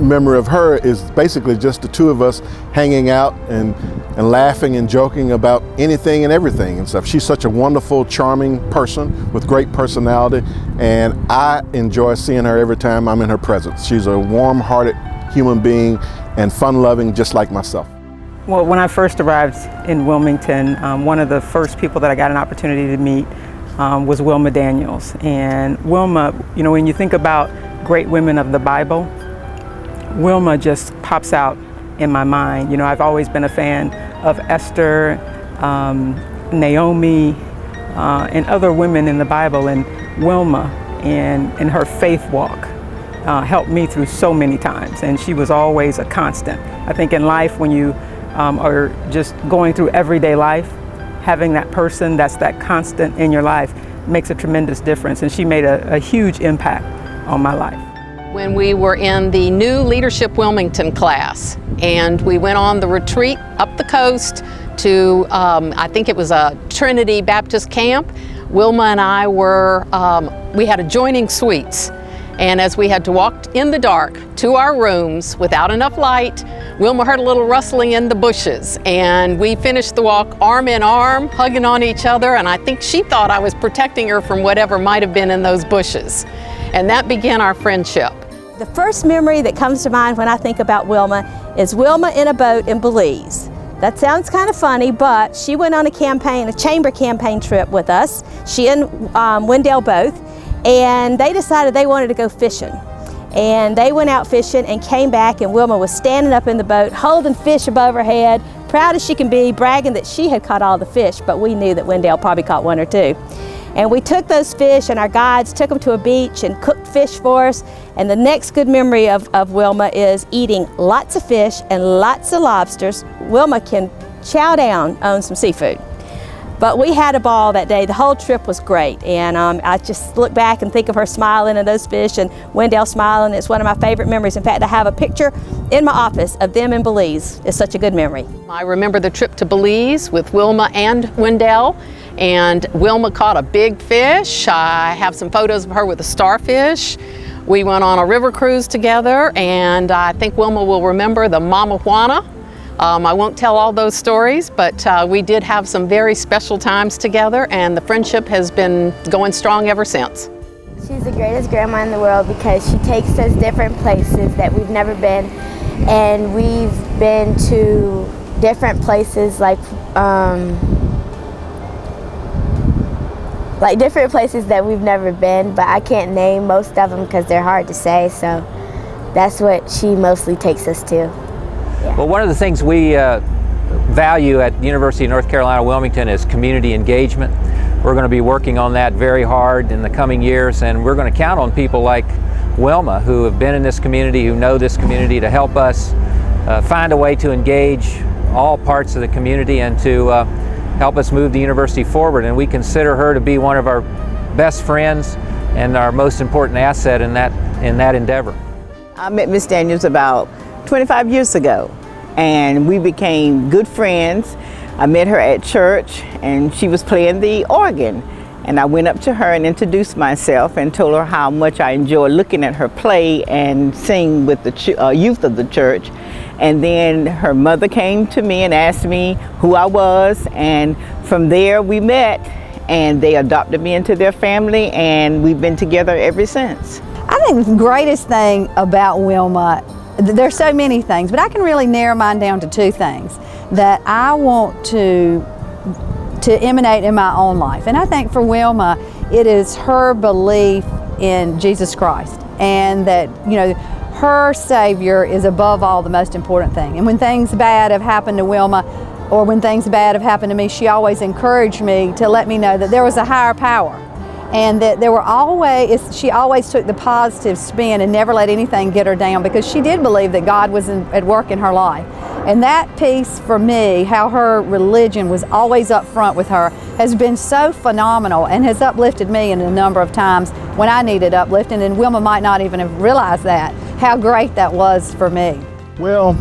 memory of her is basically just the two of us hanging out and laughing and joking about anything and everything and stuff. She's such a wonderful, charming person with great personality, and I enjoy seeing her every time I'm in her presence. She's a warm-hearted human being and fun-loving, just like myself. Well, when I first arrived in Wilmington, one of the first people that I got an opportunity to meet was Wilma Daniels. And Wilma, you know, when you think about great women of the Bible, Wilma just pops out in my mind. You know, I've always been a fan of Esther, Naomi, and other women in the Bible, and Wilma and her faith walk helped me through so many times, and she was always a constant. I think in life, when you are just going through everyday life, having that person that's that constant in your life makes a tremendous difference, and she made a huge impact on my life. When we were in the new Leadership Wilmington class, and we went on the retreat up the coast to, I think it was a Trinity Baptist camp, Wilma and I were, we had adjoining suites. And as we had to walk in the dark to our rooms without enough light, Wilma heard a little rustling in the bushes, and we finished the walk arm in arm, hugging on each other, and I think she thought I was protecting her from whatever might have been in those bushes. And that began our friendship. The first memory that comes to mind when I think about Wilma is Wilma in a boat in Belize. That sounds kind of funny, but she went on a chamber campaign trip with us, she and Wendell both, and they decided they wanted to go fishing. And they went out fishing and came back, and Wilma was standing up in the boat holding fish above her head, proud as she can be, bragging that she had caught all the fish, but we knew that Wendell probably caught one or two. And we took those fish, and our guides took them to a beach and cooked fish for us. And the next good memory of Wilma is eating lots of fish and lots of lobsters. Wilma can chow down on some seafood. But we had a ball that day. The whole trip was great, and I just look back and think of her smiling and those fish and Wendell smiling. It's one of my favorite memories. In fact, I have a picture in my office of them in Belize. It's such a good memory. I remember the trip to Belize with Wilma and Wendell, and Wilma caught a big fish. I have some photos of her with a starfish. We went on a river cruise together, and I think Wilma will remember the Mama Juana. I won't tell all those stories, but we did have some very special times together, and the friendship has been going strong ever since. She's the greatest grandma in the world because she takes us different places that we've never been, and we've been to different places like different places that we've never been, but I can't name most of them because they're hard to say, so that's what she mostly takes us to. Yeah. Well, one of the things we value at the University of North Carolina, Wilmington is community engagement. We're going to be working on that very hard in the coming years, and we're going to count on people like Wilma, who have been in this community, who know this community, to help us find a way to engage all parts of the community and to help us move the university forward. And we consider her to be one of our best friends and our most important asset in that endeavor. I met Miss Daniels about 25 years ago, and we became good friends. I met her at church, and she was playing the organ, and I went up to her and introduced myself and told her how much I enjoy looking at her play and sing with the youth of the church. And then her mother came to me and asked me who I was, and from there we met, and they adopted me into their family, and we've been together ever since. I think the greatest thing about Wilma, there's so many things, but I can really narrow mine down to two things that I want to emanate in my own life. And I think for Wilma, it is her belief in Jesus Christ, and that, you know, her Savior is above all the most important thing. And when things bad have happened to Wilma, or when things bad have happened to me, she always encouraged me to let me know that there was a higher power, and that she always took the positive spin and never let anything get her down, because she did believe that God was at work in her life. And that piece for me, how her religion was always up front with her, has been so phenomenal and has uplifted me in a number of times when I needed uplifting, and Wilma might not even have realized that, how great that was for me. Well,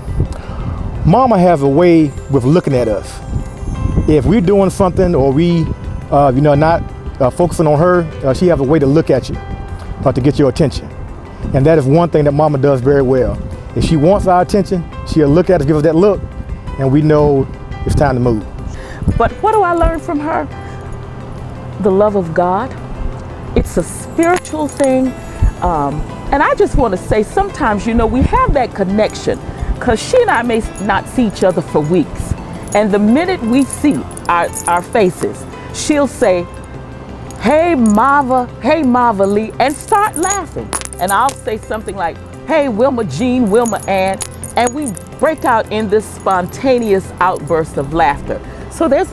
Mama has a way with looking at us. If we're doing something or we not focusing on her, she has a way to look at you to get your attention. And that is one thing that Mama does very well. If she wants our attention, she'll look at us, give us that look, and we know it's time to move. But what do I learn from her? The love of God. It's a spiritual thing. And I just want to say, sometimes, you know, we have that connection because she and I may not see each other for weeks. And the minute we see our faces, she'll say, hey Marva Lee, and start laughing. And I'll say something like, hey Wilma Jean, Wilma Ann, and we break out in this spontaneous outburst of laughter. So there's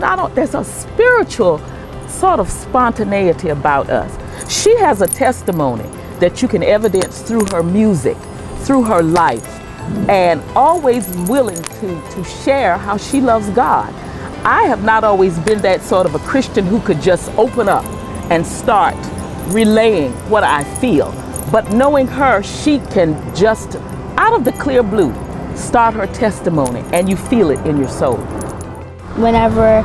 a spiritual sort of spontaneity about us. She has a testimony that you can evidence through her music, through her life, and always willing to share how she loves God. I have not always been that sort of a Christian who could just open up and start relaying what I feel. But knowing her, she can just, out of the clear blue, start her testimony, and you feel it in your soul. Whenever,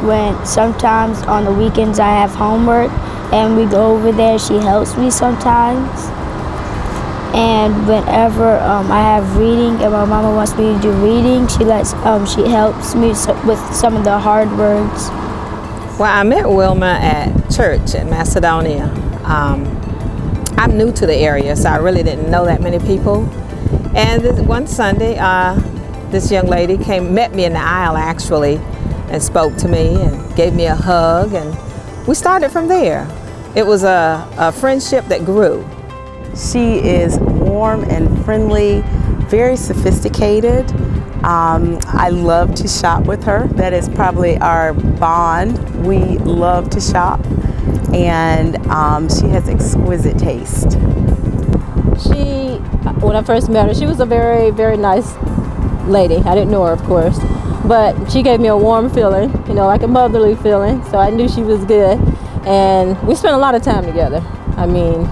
when sometimes on the weekends I have homework and we go over there, she helps me sometimes. And whenever I have reading and my mama wants me to do reading, she helps me with some of the hard words. Well, I met Wilma at church in Macedonia. I'm new to the area, so I really didn't know that many people. And one Sunday, this young lady met me in the aisle actually, and spoke to me and gave me a hug, and we started from there. It was a friendship that grew. She is warm and friendly, very sophisticated. I love to shop with her. That is probably our bond. We love to shop, and she has exquisite taste. When I first met her, she was a very, very nice lady. I didn't know her, of course, but she gave me a warm feeling, like a motherly feeling, so I knew she was good. And we spent a lot of time together. I mean,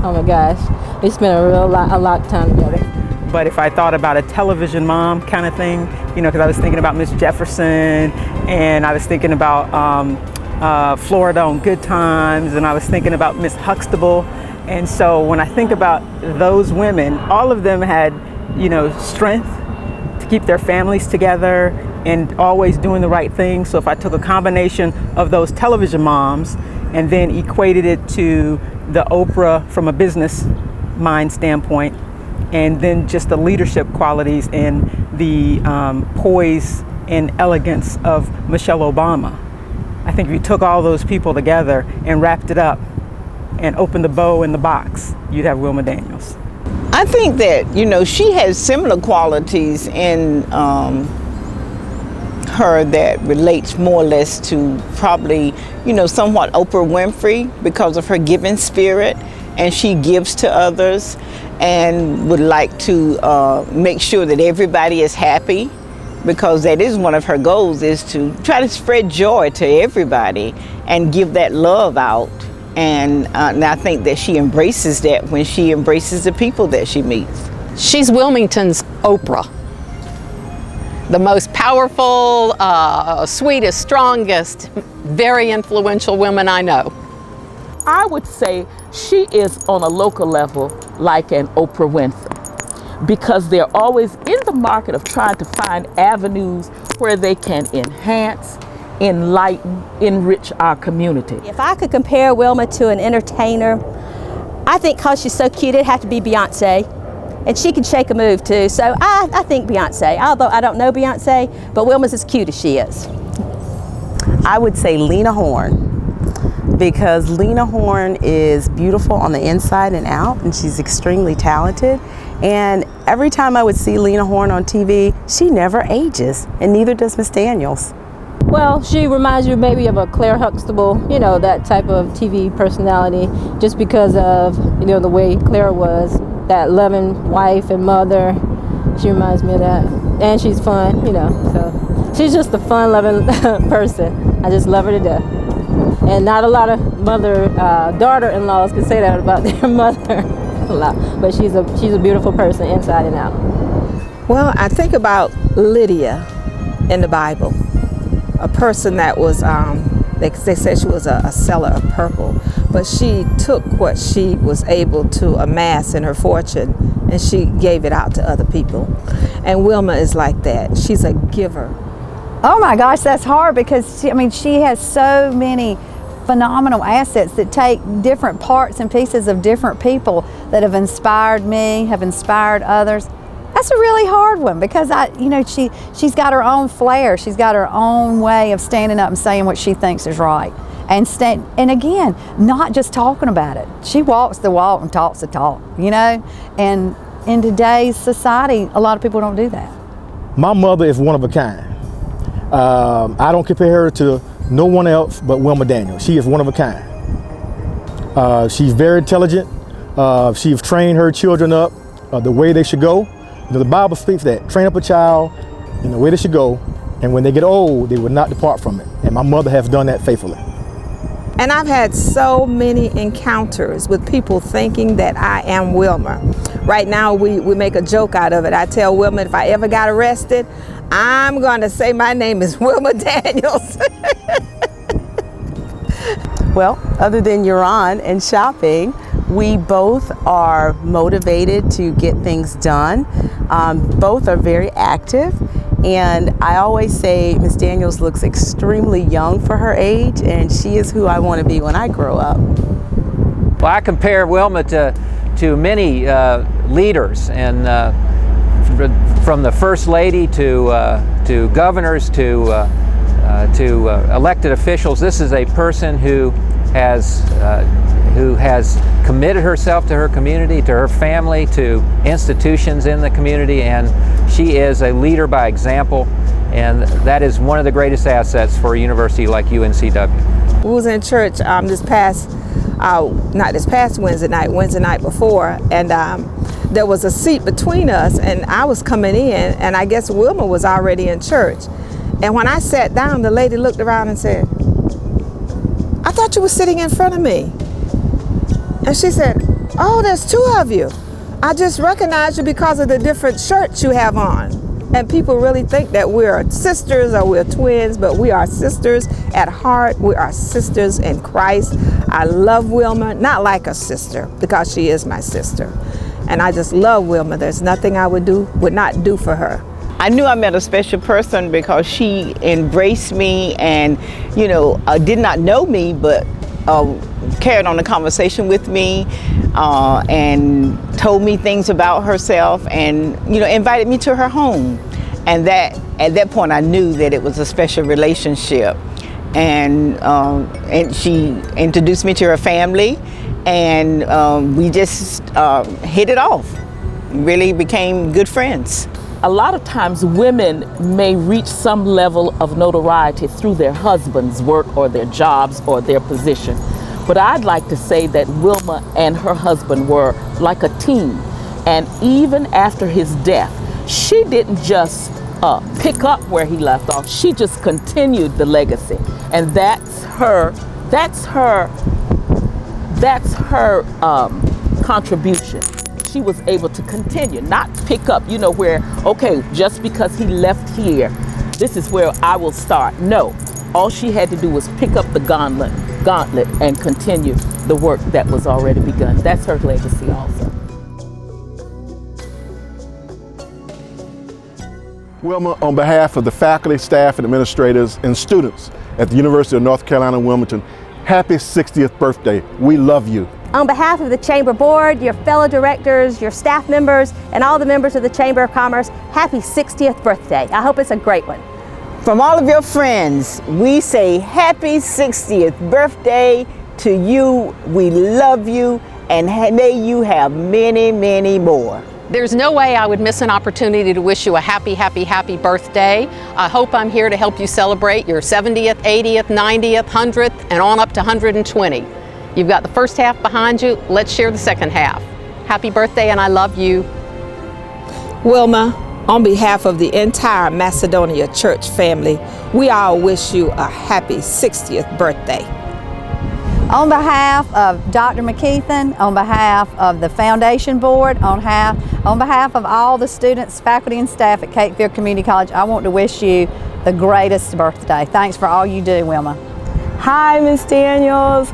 oh my gosh, we spent a lot of time together. But if I thought about a television mom kind of thing, because I was thinking about Miss Jefferson, and I was thinking about Florida on Good Times, and I was thinking about Miss Huxtable. And so when I think about those women, all of them had, strength to keep their families together and always doing the right thing. So if I took a combination of those television moms and then equated it to the Oprah from a business mind standpoint, and then just the leadership qualities and the poise and elegance of Michelle Obama, I think if you took all those people together and wrapped it up and opened the bow in the box, you'd have Wilma Daniels. I think that, she has similar qualities in her that relates more or less to probably, somewhat Oprah Winfrey because of her giving spirit, and she gives to others and would like to make sure that everybody is happy, because that is one of her goals, is to try to spread joy to everybody and give that love out. And I think that she embraces that when she embraces the people that she meets. She's Wilmington's Oprah. The most powerful, sweetest, strongest, very influential woman I know. I would say she is on a local level like an Oprah Winfrey, because they're always in the market of trying to find avenues where they can enhance, enlighten, enrich our community. If I could compare Wilma to an entertainer, I think because she's so cute, it'd have to be Beyonce. And she can shake a move too, so I think Beyonce. Although I don't know Beyonce, but Wilma's as cute as she is. I would say Lena Horne, because Lena Horne is beautiful on the inside and out, and she's extremely talented. And every time I would see Lena Horne on TV, she never ages, and neither does Miss Daniels. Well, she reminds you maybe of a Claire Huxtable, that type of TV personality, just because of, the way Claire was, that loving wife and mother. She reminds me of that. And she's fun, so she's just a fun, loving person. I just love her to death. And not a lot of daughter-in-laws can say that about their mother a lot, but she's a beautiful person inside and out. Well, I think about Lydia in the Bible, a person that was, they said she was a seller of purple, but she took what she was able to amass in her fortune and she gave it out to other people. And Wilma is like that. She's a giver. Oh my gosh, that's hard because she has so many phenomenal assets that take different parts and pieces of different people that have inspired me, have inspired others. That's a really hard one because she's got her own flair. She's got her own way of standing up and saying what she thinks is right. And again, not just talking about it. She walks the walk and talks the talk, And in today's society, a lot of people don't do that. My mother is one of a kind. I don't compare her to no one else but Wilma Daniels. She is one of a kind. She's very intelligent. She's trained her children up the way they should go. The Bible speaks that, train up a child in the way they should go, and when they get old, they will not depart from it. And my mother has done that faithfully. And I've had so many encounters with people thinking that I am Wilma. Right now, we make a joke out of it. I tell Wilma if I ever got arrested, I'm going to say my name is Wilma Daniels. Well, other than euran and shopping, we both are motivated to get things done. Both are very active. And I always say Miss Daniels looks extremely young for her age, and she is who I want to be when I grow up. Well, I compare Wilma to many leaders, and from the First Lady to governors to elected officials. This is a person who has committed herself to her community, to her family, to institutions in the community, and she is a leader by example, and that is one of the greatest assets for a university like UNCW. We was in church not this past Wednesday night before, and there was a seat between us, and I was coming in, and I guess Wilma was already in church. And when I sat down, the lady looked around and said, "I thought you were sitting in front of me." And she said, "Oh, there's two of you. I just recognize you because of the different shirts you have on." And people really think that we're sisters or we're twins, but we are sisters at heart. We are sisters in Christ. I love Wilma, not like a sister, because she is my sister. And I just love Wilma. There's nothing I would not do for her. I knew I met a special person because she embraced me and, did not know me, but carried on a conversation with me and told me things about herself and, invited me to her home. And that at that point I knew that it was a special relationship. And she introduced me to her family, and we just hit it off. Really became good friends. A lot of times women may reach some level of notoriety through their husband's work or their jobs or their position. But I'd like to say that Wilma and her husband were like a team. And even after his death, she didn't just pick up where he left off. She just continued the legacy. And that's her contribution. She was able to continue, not pick up, where, okay, just because he left here, this is where I will start. No, all she had to do was pick up the gauntlet and continue the work that was already begun. That's her legacy also. Wilma, on behalf of the faculty, staff, and administrators and students at the University of North Carolina, Wilmington, happy 60th birthday. We love you. On behalf of the Chamber Board, your fellow directors, your staff members, and all the members of the Chamber of Commerce, happy 60th birthday. I hope it's a great one. From all of your friends, we say happy 60th birthday to you. We love you, and may you have many, many more. There's no way I would miss an opportunity to wish you a happy, happy, happy birthday. I hope I'm here to help you celebrate your 70th, 80th, 90th, 100th, and on up to 120. You've got the first half behind you. Let's share the second half. Happy birthday, and I love you. Wilma, on behalf of the entire Macedonia Church family, we all wish you a happy 60th birthday. On behalf of Dr. McKeithen, on behalf of the Foundation Board, on behalf of all the students, faculty, and staff at Cape Fear Community College, I want to wish you the greatest birthday. Thanks for all you do, Wilma. Hi, Miss Daniels.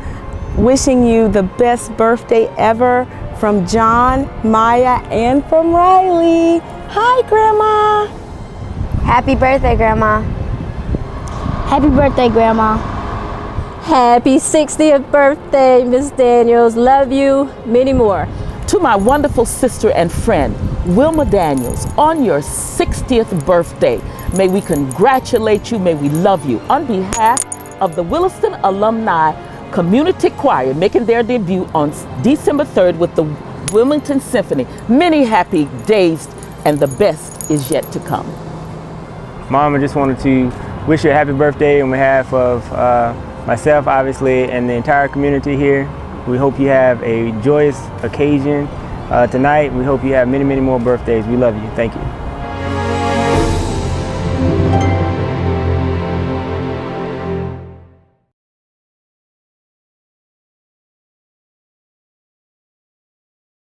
Wishing you the best birthday ever from John, Maya, and from Riley. Hi, Grandma. Happy birthday, Grandma. Happy birthday, Grandma. Happy 60th birthday, Miss Daniels. Love you, many more. To my wonderful sister and friend, Wilma Daniels, on your 60th birthday, may we congratulate you, may we love you. On behalf of the Williston Alumni Community Choir, making their debut on December 3rd with the Wilmington Symphony, many happy days, and the best is yet to come. Mom, I just wanted to wish you a happy birthday on behalf of myself, obviously, and the entire community here. We hope you have a joyous occasion tonight. We hope you have many, many more birthdays. We love you. Thank you.